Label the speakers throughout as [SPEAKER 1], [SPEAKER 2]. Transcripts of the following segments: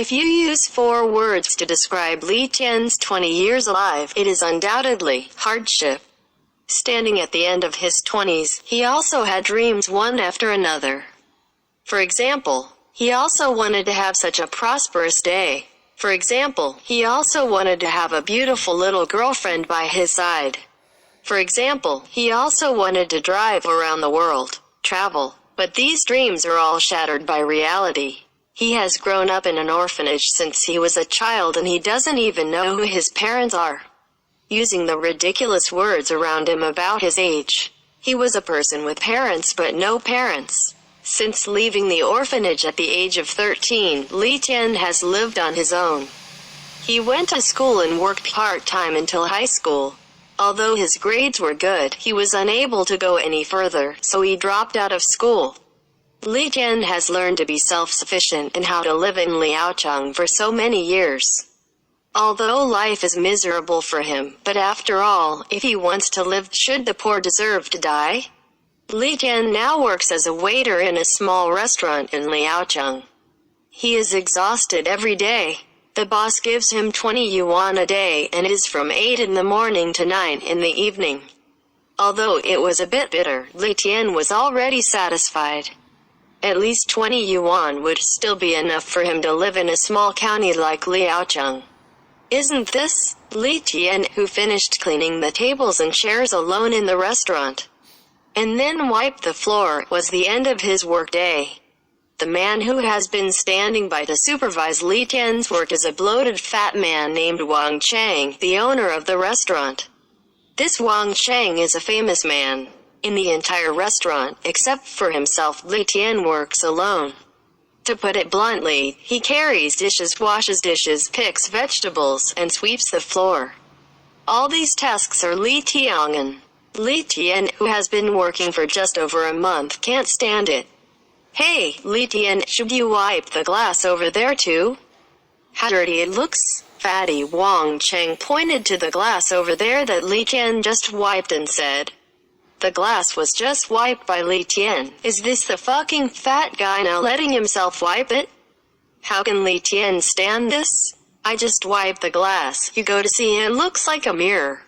[SPEAKER 1] If you use 4 words to describe Li Tian's 20 years alive, it is undoubtedly hardship. Standing at the end of his 20s, he also had dreams one after another. For example, he also wanted to have such a prosperous day. For example, he also wanted to have a beautiful little girlfriend by his side. For example, he also wanted to drive around the world, travel. But these dreams are all shattered by reality. He has grown up in an orphanage since he was a child and he doesn't even know who his parents are. Using the ridiculous words around him about his age. He was a person with parents but no parents. Since leaving the orphanage at the age of 13, Li Tian has lived on his own. He went to school and worked part-time until high school. Although his grades were good, he was unable to go any further, so he dropped out of school. Li Tian has learned to be self-sufficient and how to live in Liaocheng for so many years. Although life is miserable for him, but after all, if he wants to live, should the poor deserve to die? Li Tian now works as a waiter in a small restaurant in Liaocheng. He is exhausted every day. The boss gives him 20 yuan a day and it is from 8 in the morning to 9 in the evening. Although it was a bit bitter, Li Tian was already satisfied. At least 20 yuan would still be enough for him to live in a small county like Liaocheng. Isn't this? Li Tian, who finished cleaning the tables and chairs alone in the restaurant, and then wiped the floor, was the end of his workday. The man who has been standing by to supervise Li Tian's work is a bloated fat man named Wang Chang, the owner of the restaurant. This Wang Chang is a famous man. In the entire restaurant, except for himself, Li Tian works alone. To put it bluntly, he carries dishes, washes dishes, picks vegetables, and sweeps the floor. All these tasks are Li Tiangen. Li Tian, who has been working for just over a month, can't stand it. Hey, Li Tian, should you wipe the glass over there too? How dirty it looks. Fatty Wang Cheng pointed to the glass over there that Li Tian just wiped and said. The glass was just wiped by Li Tian. Is this the fucking fat guy now letting himself wipe it? How can Li Tian stand this? I just wiped the glass. You go to see it looks like a mirror.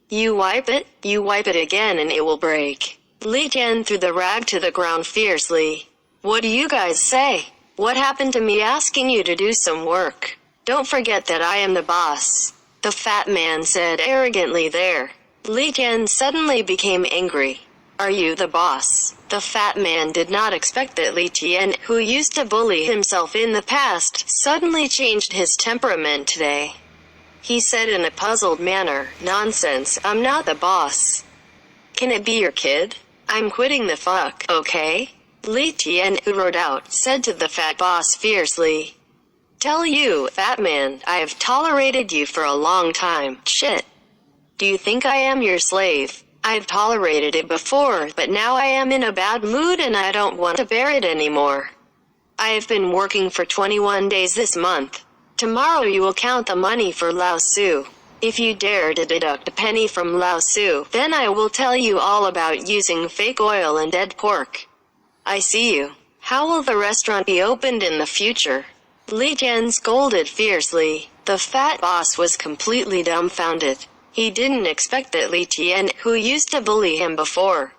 [SPEAKER 1] You wipe it again and it will break. Li Tian threw the rag to the ground fiercely. What do you guys say? What happened to me asking you to do some work? Don't forget that I am the boss. The fat man said arrogantly there. Li Tian suddenly became angry. Are you the boss? The fat man did not expect that Li Tian, who used to bully himself in the past, suddenly changed his temperament today. He said in a puzzled manner, Nonsense, I'm not the boss. Can it be your kid? I'm quitting the fuck, okay? Li Tian, who rode out, said to the fat boss fiercely. Tell you, fat man, I have tolerated you for a long time. Shit. Do you think I am your slave? I've tolerated it before, but now I am in a bad mood and I don't want to bear it anymore. I have been working for 21 days this month. Tomorrow you will count the money for Lao Su. If you dare to deduct a penny from Lao Su, then I will tell you all about using fake oil and dead pork. I see you. How will the restaurant be opened in the future? Li Tian scolded fiercely. The fat boss was completely dumbfounded. He didn't expect that Li Tian, who used to bully him before,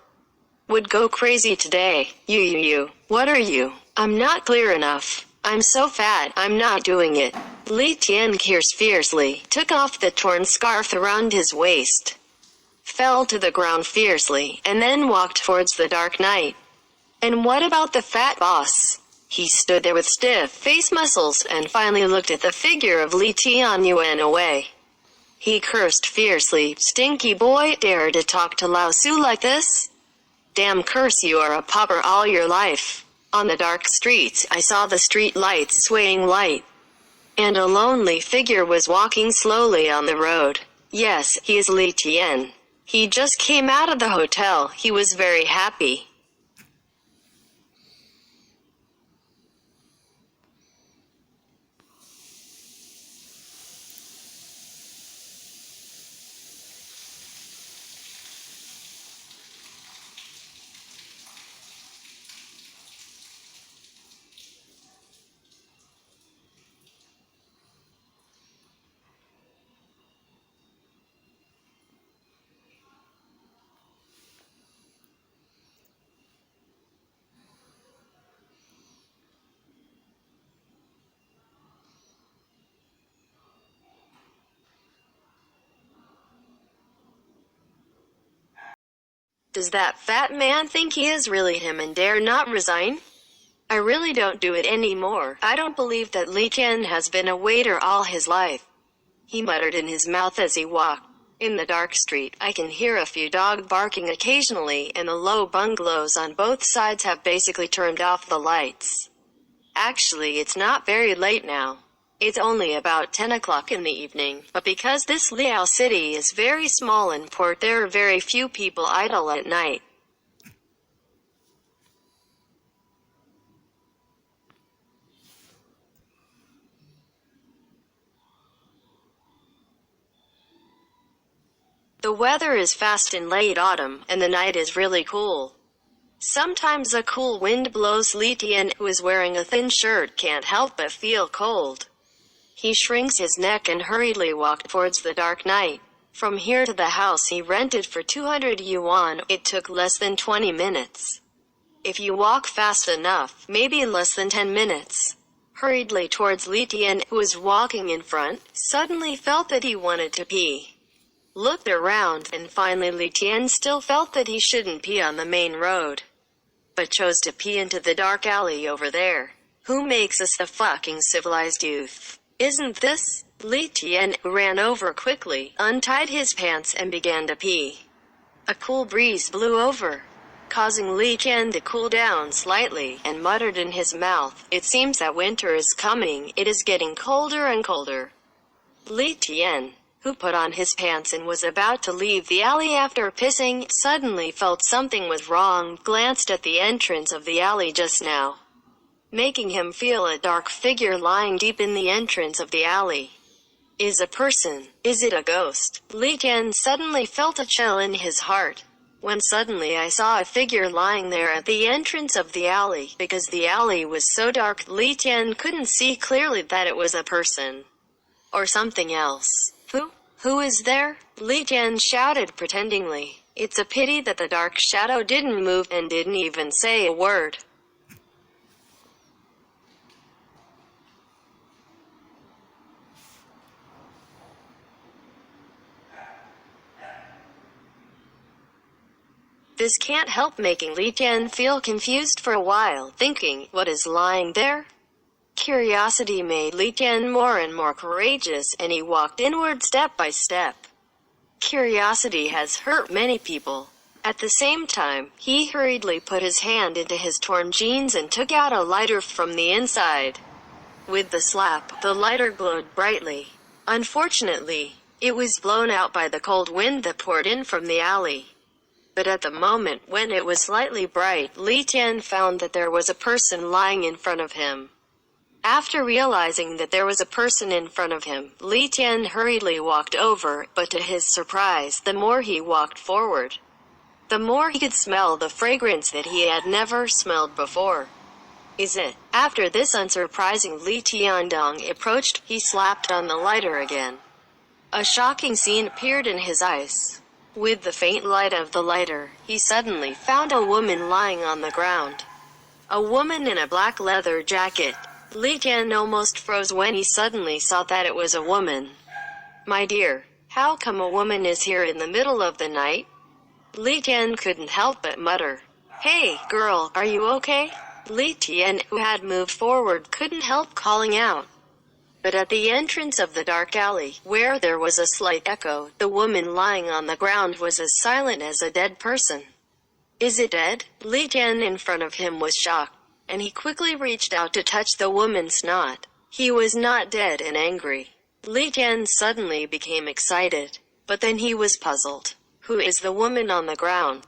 [SPEAKER 1] would go crazy today. You. What are you? I'm not clear enough. I'm so fat, I'm not doing it. Li Tian cursed fiercely, took off the torn scarf around his waist, fell to the ground fiercely, and then walked towards the dark night. And what about the fat boss? He stood there with stiff face muscles and finally looked at the figure of Li Tian Yuan away. He cursed fiercely, Stinky boy, dare to talk to Lao Su like this? Damn curse, you are a pauper all your life. On the dark streets, I saw the street lights swaying light, and a lonely figure was walking slowly on the road. Yes, he is Li Tian. He just came out of the hotel. He was very happy. Does that fat man think he is really him and dare not resign? I really don't do it anymore. I don't believe that Li Tian has been a waiter all his life. He muttered in his mouth as he walked. In the dark street, I can hear a few dogs barking occasionally, and the low bungalows on both sides have basically turned off the lights. Actually, it's not very late now. It's only about 10 o'clock in the evening, but because this Liao city is very small and poor, there are very few people idle at night. The weather is fast in late autumn, and the night is really cool. Sometimes a cool wind blows. Li Tian, who is wearing a thin shirt, can't help but feel cold. He shrinks his neck and hurriedly walked towards the dark night. From here to the house he rented for 200 yuan, it took less than 20 minutes. If you walk fast enough, maybe less than 10 minutes. Hurriedly towards Li Tian, who was walking in front, suddenly felt that he wanted to pee. Looked around, and finally Li Tian still felt that he shouldn't pee on the main road, but chose to pee into the dark alley over there. Who makes us the fucking civilized youth? Isn't this? Li Tian, who ran over quickly, untied his pants and began to pee. A cool breeze blew over, causing Li Tian to cool down slightly, and muttered in his mouth, "It seems that winter is coming, it is getting colder and colder." Li Tian, who put on his pants and was about to leave the alley after pissing, suddenly felt something was wrong, glanced at the entrance of the alley just now, making him feel a dark figure lying deep in the entrance of the alley. Is a person? Is it a ghost? Li Tian suddenly felt a chill in his heart, when suddenly I saw a figure lying there at the entrance of the alley. Because the alley was so dark, Li Tian couldn't see clearly that it was a person or something else. Who is there? Li Tian shouted pretendingly. It's a pity that the dark shadow didn't move and didn't even say a word. This can't help making Li Tian feel confused for a while, thinking, what is lying there? Curiosity made Li Tian more and more courageous, and he walked inward step by step. Curiosity has hurt many people. At the same time, he hurriedly put his hand into his torn jeans and took out a lighter from the inside. With the slap, the lighter glowed brightly. Unfortunately, it was blown out by the cold wind that poured in from the alley. But at the moment when it was slightly bright, Li Tian found that there was a person lying in front of him. After realizing that there was a person in front of him, Li Tian hurriedly walked over, but to his surprise, the more he walked forward, the more he could smell the fragrance that he had never smelled before. Is it? After this unsurprising Li Tiandong approached, he slapped on the lighter again. A shocking scene appeared in his eyes. With the faint light of the lighter, he suddenly found a woman lying on the ground. A woman in a black leather jacket. Li Tian almost froze when he suddenly saw that it was a woman. My dear, how come a woman is here in the middle of the night? Li Tian couldn't help but mutter. Hey, girl, are you okay? Li Tian, who had moved forward, couldn't help calling out. But at the entrance of the dark alley, where there was a slight echo, the woman lying on the ground was as silent as a dead person. Is it dead? Li Tian in front of him was shocked, and he quickly reached out to touch the woman's knot. He was not dead and angry. Li Tian suddenly became excited, but then he was puzzled. Who is the woman on the ground?